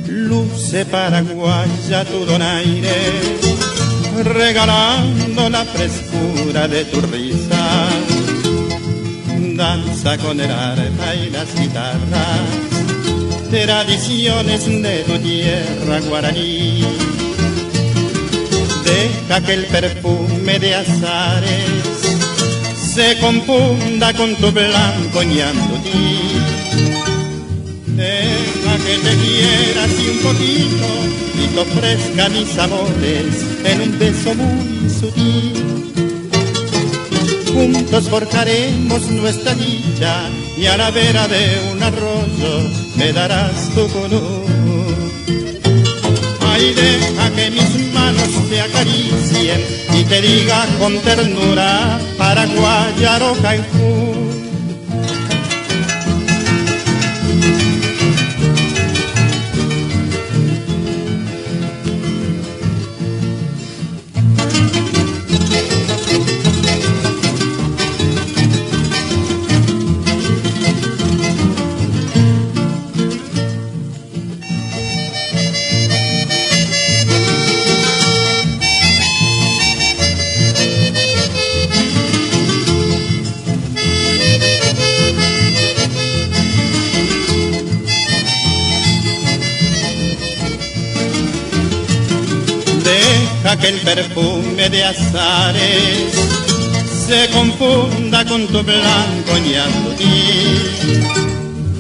Luce paraguaya tu donaire, regalando la frescura de tu risa. Danza con el arpa y las guitarras, tradiciones de tu tierra guaraní. Deja que el perfume de azares se confunda con tu blanco ñandutí. Deja que te quieras y un poquito y te ofrezca mis amores en un beso muy sutil. Juntos forjaremos nuestra dicha y a la vera de un arroyo me darás tu color. Ay, deja que mis manos te acaricien y te diga con ternura paraguayar o Cancún. Deja que el perfume de azares se confunda con tu blanco ñandutí.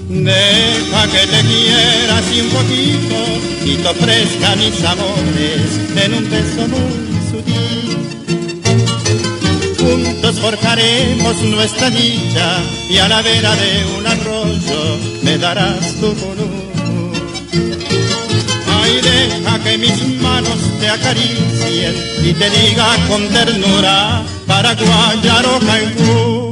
Deja que te quieras y un poquito y te ofrezca mis amores en un beso muy sutil. Juntos forjaremos nuestra dicha y a la vera de un arroyo me darás tu color. Ay, deja que mis manos te acaricien y te diga con ternura paraguayar o Cancún.